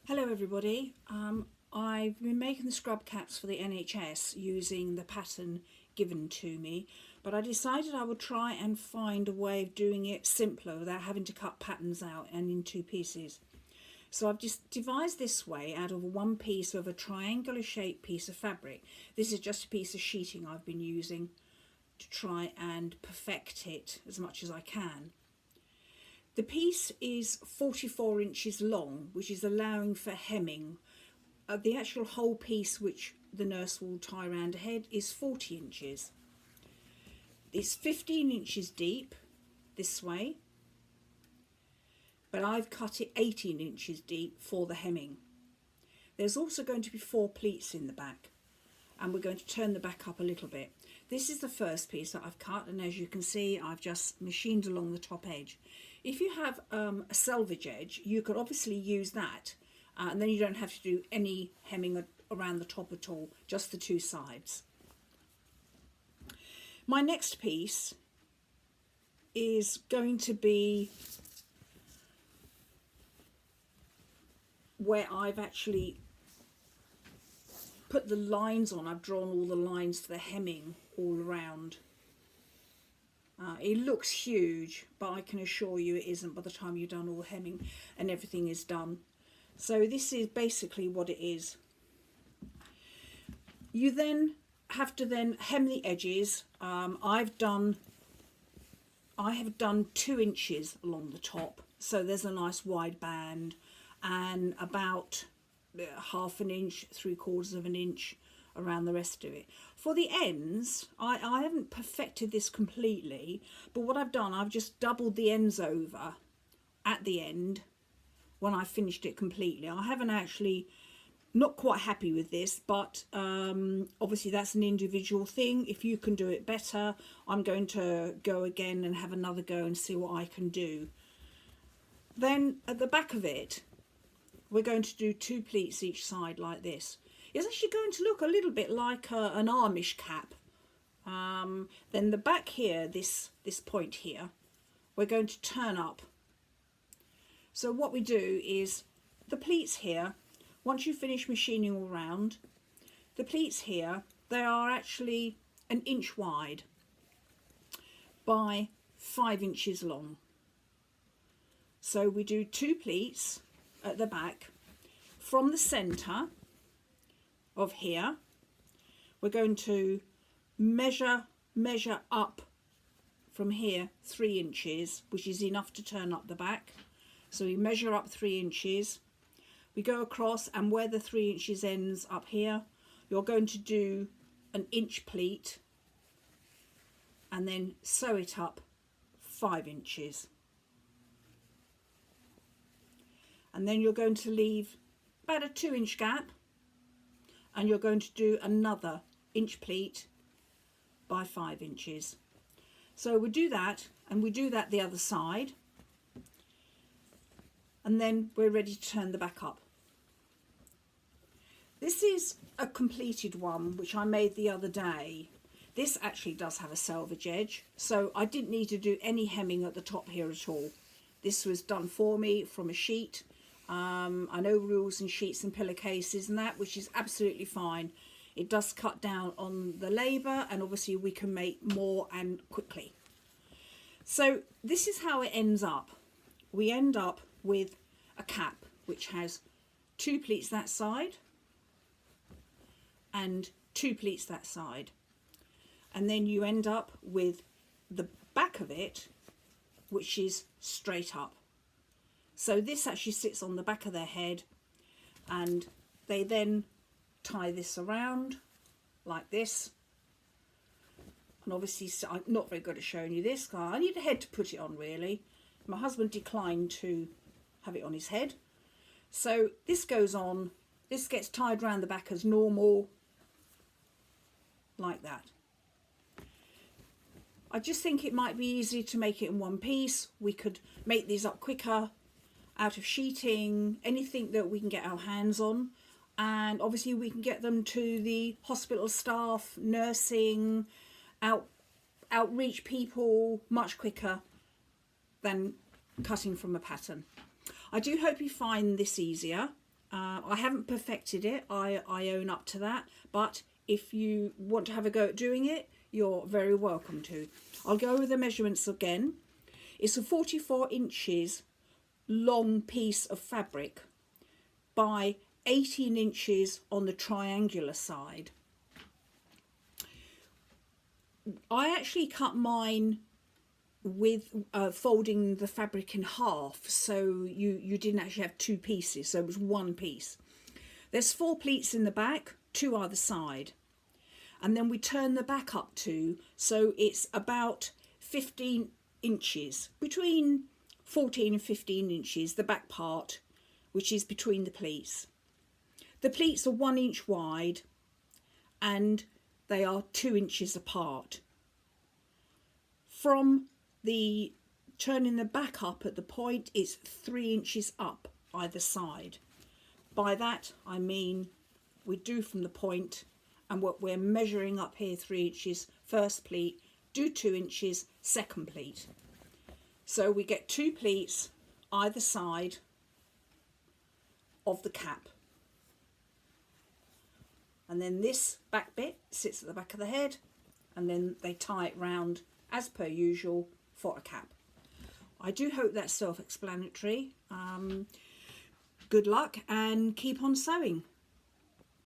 Hello everybody, I've been making the scrub caps for the NHS using the pattern given to me, but I decided I would try and find a way of doing it simpler without having to cut patterns out and in two pieces. So I've just devised this way out of one piece of a triangular shaped piece of fabric. This is just a piece of sheeting I've been using to try and perfect it as much as I can. The piece is 44 inches long, which is allowing for hemming. The actual whole piece, which the nurse will tie around her head, is 40 inches. It's 15 inches deep this way, but I've cut it 18 inches deep for the hemming. There's also going to be 4 pleats in the back, and we're going to turn the back up a little bit. This is the first piece that I've cut, and as you can see, I've just machined along the top edge. If you have a selvage edge, you could obviously use that, and then you don't have to do any hemming around the top at all, just the 2 sides. My next piece is going to be where I've actually put the lines on. I've drawn all the lines for the hemming all around. It looks huge, but I can assure you it isn't by the time you've done all the hemming and everything is done. So this is basically what it is. You then have to hem the edges. I have done 2 inches along the top, so there's a nice wide band, and about half an inch, 3/4 of an inch around the rest of it. For the ends, I haven't perfected this completely, but what I've done, I've just doubled the ends over at the end when I finished it completely. I haven't actually, not quite happy with this, but obviously that's an individual thing. If you can do it better, I'm going to go again and have another go and see what I can do. Then at the back of it, we're going to do 2 pleats each side like this. It's actually going to look a little bit like an Amish cap. Then the back here, this point here, we're going to turn up. So what we do is the pleats here, once you finish machining all round, the pleats here, they are actually 1 inch wide by 5 inches long. So we do 2 pleats at the back. From the centre of here, we're going to measure up from here 3 inches, which is enough to turn up the back. So we measure up 3 inches, we go across, and where the 3 inches ends up here, you're going to do 1 inch pleat and then sew it up 5 inches. And then you're going to leave about a 2 inch gap, and you're going to do another inch pleat by 5 inches. So we do that, and we do that the other side, and then we're ready to turn the back up. This is a completed one which I made the other day. This actually does have a selvage edge, so I didn't need to do any hemming at the top here at all. This was done for me from a sheet. I know rules and sheets and pillowcases and that, which is absolutely fine. It does cut down on the labour, and obviously we can make more and quickly. So this is how it ends up. We end up with a cap which has 2 pleats that side and 2 pleats that side, and then you end up with the back of it which is straight up. So this actually sits on the back of their head, and they then tie this around like this. And obviously I'm not very good at showing you this, I need a head to put it on really. My husband declined to have it on his head. So this goes on, this gets tied around the back as normal, like that. I just think it might be easy to make it in one piece. We could make these up quicker out of sheeting, anything that we can get our hands on, and obviously we can get them to the hospital staff, nursing, outreach people much quicker than cutting from a pattern. I do hope you find this easier. I haven't perfected it, I own up to that, but if you want to have a go at doing it, you're very welcome to. I'll go over the measurements again. It's a 44 inches long piece of fabric by 18 inches on the triangular side. I actually cut mine with folding the fabric in half, so you didn't actually have two pieces, so it was one piece. There's 4 pleats in the back, 2 either side, and then we turn the back up too, so it's about 15 inches, between 14 and 15 inches, the back part, which is between the pleats. The pleats are 1 inch wide and they are 2 inches apart. From the turning the back up at the point, it's 3 inches up either side. By that I mean we do from the point, and what we're measuring up here 3 inches first pleat, do 2 inches second pleat. So we get 2 pleats either side of the cap, and then this back bit sits at the back of the head, and then they tie it round as per usual for a cap. I do hope that's self-explanatory. Good luck and keep on sewing.